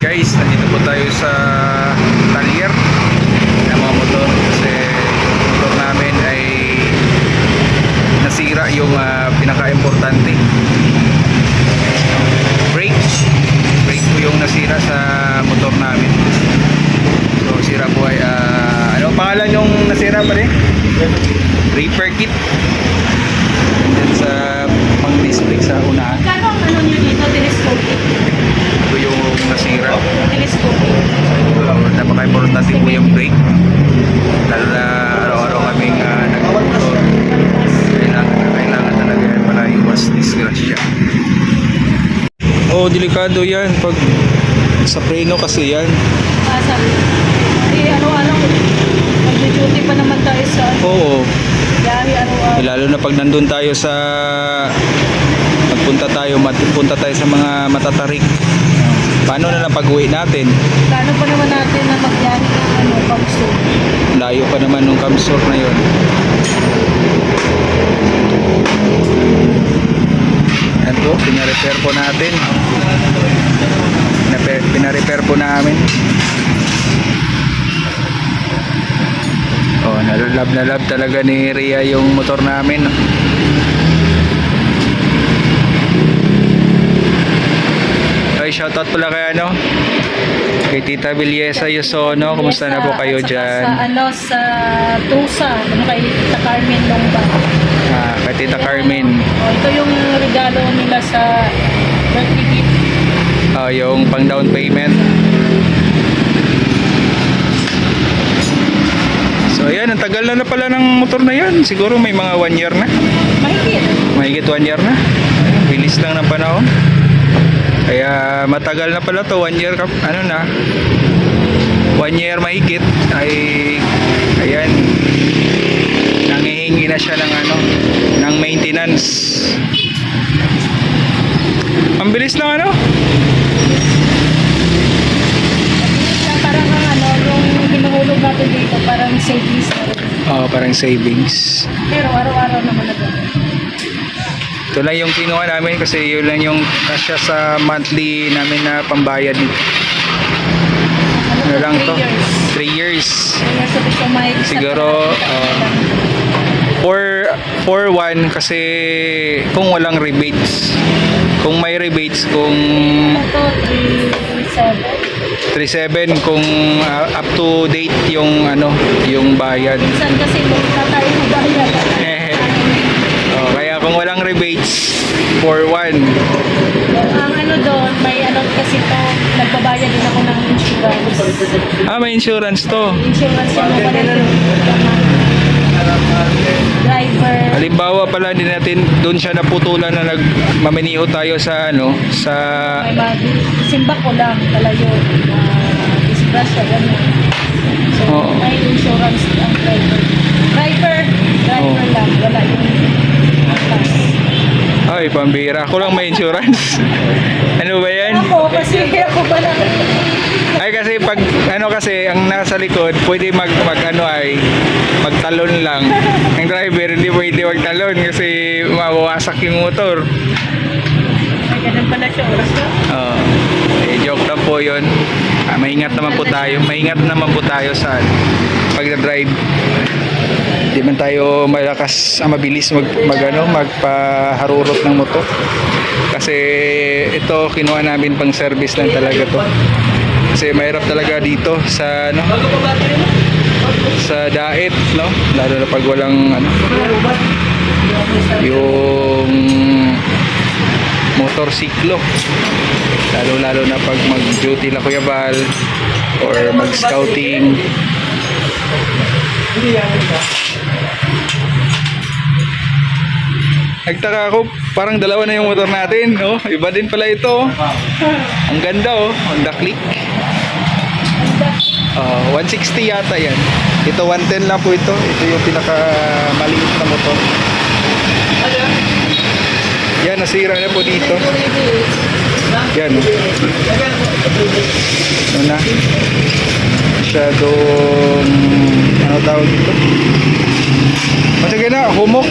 Guys, nandito po tayo sa talier ng mga motor kasi yung motor namin ay nasira yung pinaka-importante brake po yung nasira sa motor namin. So sira po ay ano pangalan yung nasira pa rin? Repair kit and sa pang display sa unahan. Kano ang ano nyo dito? Telescopic? Ito yung nasira. Telescopic. Napaka-importante po yung brake. Lalo na araw-araw kaming nag-motor. Kailangan talaga yan para iwas disgrasya. Oh, delikado yan pag sa preno kasi yan. Sabi, araw-araw, mag-duty pa naman tayo sa Oo. biyahe araw-araw. Lalo na pag nandun tayo sa magpunta tayo sa mga matatarik. Paano na lang pag-uwi natin? Plano pa naman natin na magbiyahe ng Kamsur. Layo pa naman nung Kamsur na yun. Yan po, pinarepair po natin. Pinarepair po namin. Oh, na love talaga ni Ria yung motor namin. Okay, shoutout pala kay kay Tita Villesa Yosono. Kumusta na po kayo dyan? Sa Tusa, kay Tita Carmen Lomba. Kay Tita Carmen. Ito yung regalo nila sa birthday gift. Yung pang down payment. So ayan, ang tagal na pala ng motor na yan. Siguro may mga 1 year na. Mahigit 1 year na. Bilis lang ng panahon. Kaya matagal na pala to, 1 year 1 year mahigit ay ayan, nangihingi na siya ng ng maintenance. Ang bilis lang Parang yung hinuhulog natin dito, parang savings na rin. parang savings. Pero araw-araw naman na doon. Ito lang yung kinuha namin kasi yun lang yung kasya sa monthly namin na pambayad nito. Ano lang to? 3 years. Siguro 4-1 kasi kung walang rebates. Kung may rebates, kung 3-7 kung up to date yung yung bayad. Minsan kasi na tayo magbayad. Kaya kung walang rebates, 4-1. Ang doon, may kasi to, nagbabayad din ako ng insurance. May insurance to. Insurance yung driver. Halimbawa pala din natin, doon siya naputulan na mamaniho tayo sa sa May simba ko lang pala yun. Disgrasya, gano'n. So, may insurance ang driver. Driver lang, wala yung class. Ay, pambira. Ako lang may insurance. Ano ba yan? Ako ba lang? Ay, kasi pag kasi ang nasa likod, pwede magtalon lang. Ang driver hindi pwede magtalon kasi mawawasak yung motor. Ay, ganun pala siya oras na. Joke lang po yun. Maingat naman po tayo sa pagdadrive. Hindi man tayo mabilis magpaharurot ng motor. Kasi ito kinuha namin pang service lang talaga to. Kasi mahirap talaga dito sa sa daet, lalo na pag walang yung motorsiklo, lalo na pag mag-duty na Kuya Bal or mag-scouting. Nagtaka ako, parang dalawa na yung motor natin, iba din pala ito. Ang ganda, Honda Click. 160 yata yan. Ito 110 lang po ito. Ito yung pinaka maliit na motor. Yan, nasira na po dito. Yan. Masyadong tawag dito? Humok.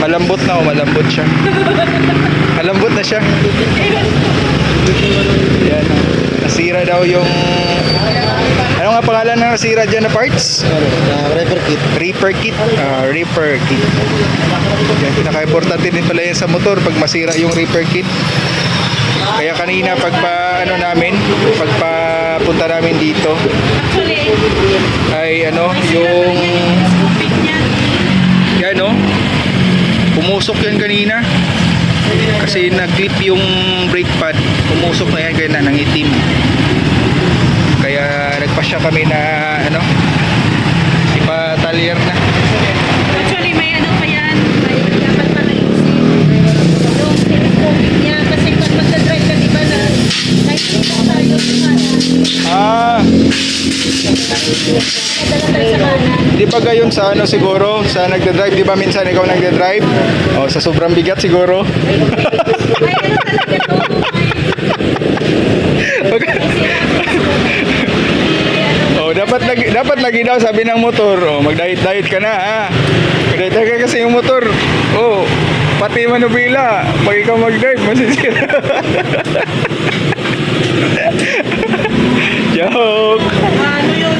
Malambot na, malambot siya. Malambot na siya. na daw yung... Ano nga pangalan ng nasira dyan na parts? Repair kit. Repair kit. Repair kit. Yan, pinaka-importante din pala yan sa motor pag masira yung repair kit. Kaya kanina pagpa pagpapunta namin dito Actually, ay yung yung scooping niya. yan pumusok yan kanina kasi nag-clip yung brake pad, pumusok na yan kaya nangitim. Kaya nagpasya kami na ipatalyer na. Actually, may ano pa yan. May dapat pa na-isip. Yung telescopic niya. Kasi pag magdadrive ka, diba na naisip tayo sa kanan. Nadala tayo sa kanan. Di ba gayon sa siguro sa nagda-drive, di ba minsan ikaw nagda-drive? O sa sobrang bigat siguro. Ay, ano talaga to? Oh, dapat lagi daw sabi ng motor, mag-diet ka na ha. Mag-diet ka kasi yung motor. Oh, pati manubila, pag ikaw mag-diet, masisira. Joke. Ano yun?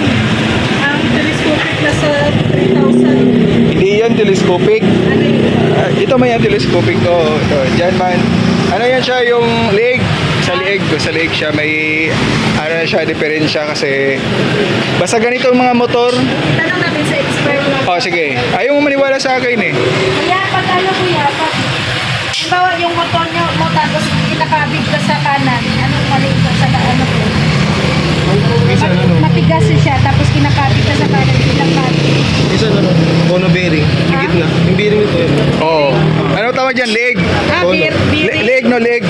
Ang telescopic na sa 3,000. Hindi yan telescopic. Ano yun? Ito man yan telescopic to. Ito, dyan man. Ano yan siya, yung leeg. Sa leeg siya may na siya diferensya kasi basta ganito yung mga motor. Tanong natin sa expert na. Oh, sige. Ayaw mo maniwala sa akin eh. Kuya, pag halimbawa yung motor nyo mo tapos kinakabig ka sa kanan, anong mali ko sa ano po? Matigas siya tapos kinakabig ka sa kanan, kinakabig. Isa mono bearing. Yung gitna. Yung bearing nito yun. Oo. Ano tawag dyan? Leeg. Bearing. Leeg, no leeg.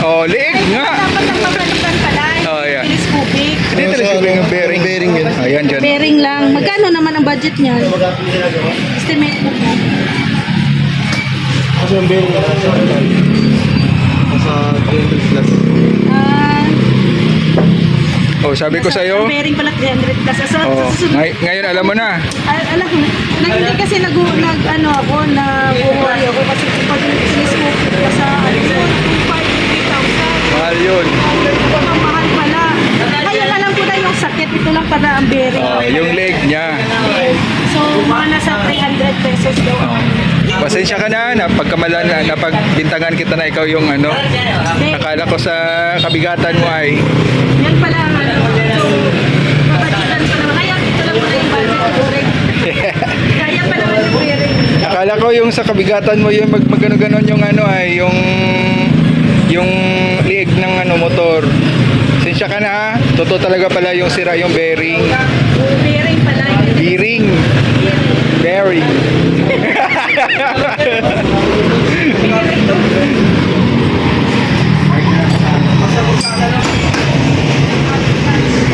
Oh, leeg Ay, nga. dapat ang papalitan pala. Oh, yeah. Telescopic. Hindi telescopic yung bearing. Bearing yun. Ayan dyan. Bearing lang. Magkano naman ang budget niyan? Estimate mo po. Kasi yung bearing nasa 300 plus. Oh, sabi ko sa'yo. Ang bearing pala 300 plus. So, Oh, susunod. ngayon alam mo na. Alam ko na, hindi kasi nag-ano ako, nag-worry ako kasi pag telescopic ka sa 2,500, Mahal yun. 3,000, mahal pala. Ngayon alam ko na yung sakit, ito lang pala ang bearing. Oh, yung leg niya. So, mga nasa 300 pesos daw. Pasensya ka na pagkamalan na pagbintangan kita na ikaw yung akala ko sa kabigatan mo ay Yan pala ang ano. So, babadgetan pa naman. Kaya ito lang pala yung budget ko rin. Kaya pa naman yung bearing. akala ko yung sa kabigatan mo yung magano-ganon yung yung liig ng motor. Pasensya ka na ha. Totoo talaga pala yung sira yung bearing. Bearing pala. Bearing. Bearing.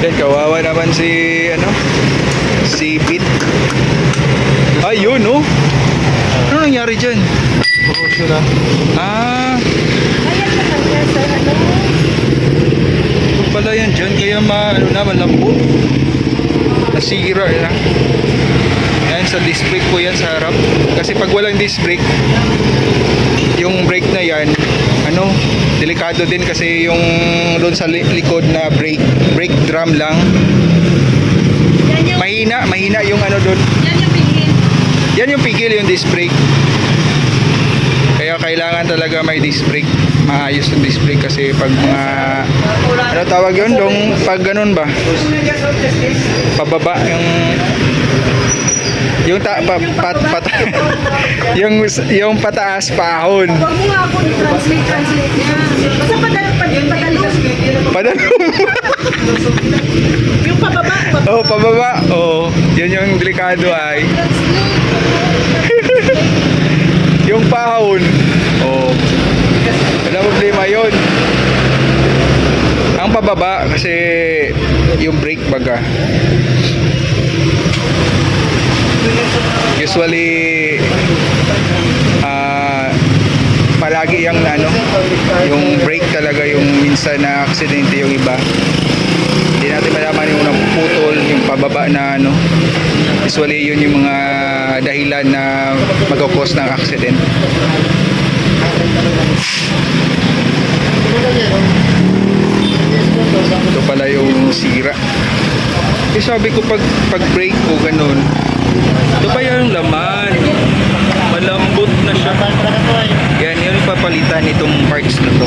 Then kawawa naman si si Pete. Ayun ano nangyari dyan? Proportion na. Ah, Ayan naman yan sa ano. ito pala yan dyan kaya malambot. Nasira na. Yan sa disc brake po yan sa harap. Kasi pag walang disc brake, yung brake na yan, delikado din kasi yung doon sa likod na brake drum lang. Yan yung, Mahina yung doon. yan yung pigil. Yan yung pigil, yung disc brake. Kaya kailangan talaga may disc brake. Maayos yung disc brake kasi pag mga tawag yun? Pag ganun ba? Pababa yung yung pataas pahon. Huwag mo nga ako i-translate niya. Basta padalong. Padalong. Yung pababa. Oh, pababa. Oh, yun yung delikado ay. Yung pahon. Oh. Wala problema yun. Ang pababa kasi yung brake baga. Usually palagi yung yung brake talaga yung minsan na aksidente yung iba. Hindi natin malaman yung napuputol, yung pababa na usually yun yung mga dahilan na mag-cause ng accident. Ito pala yung nasira. Eh sabi ko pag brake ko ganun. Ito pa yung laman. Malambot na siya. Yan, yun yung papalitan itong parts na to.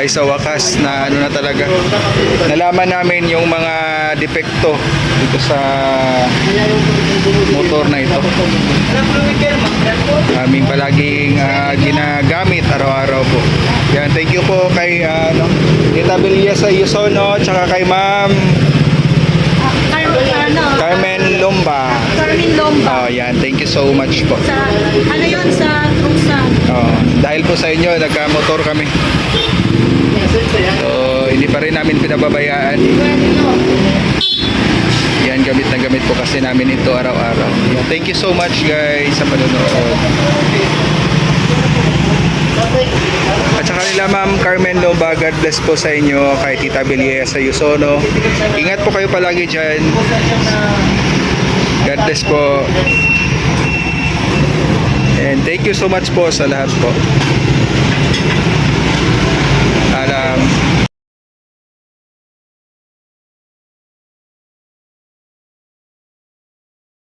Ay sa wakas na ano na talaga. Nalaman namin yung mga depekto dito sa motor na ito. Aming palaging ginagamit araw-araw po. Yan, thank you po kay Tita Belia sa Yusono, tsaka kay Ma'am Carmen Lomba. Carmen Lomba. Oh, yan, thank you so much po. Sa, ano yun, sa Trusa. Oh, dahil po sa inyo, nagka-motor kami. So, hindi pa rin namin pinababayaan. Yan, gamit na gamit po kasi namin ito araw-araw. Yan, thank you so much guys sa panonood. At saka nila Ma'am Carmen Lomba, God bless po sa inyo, kay Tita Belia sa Yusono. Ingat po kayo palagi dyan. God bless po. And thank you so much po sa lahat po.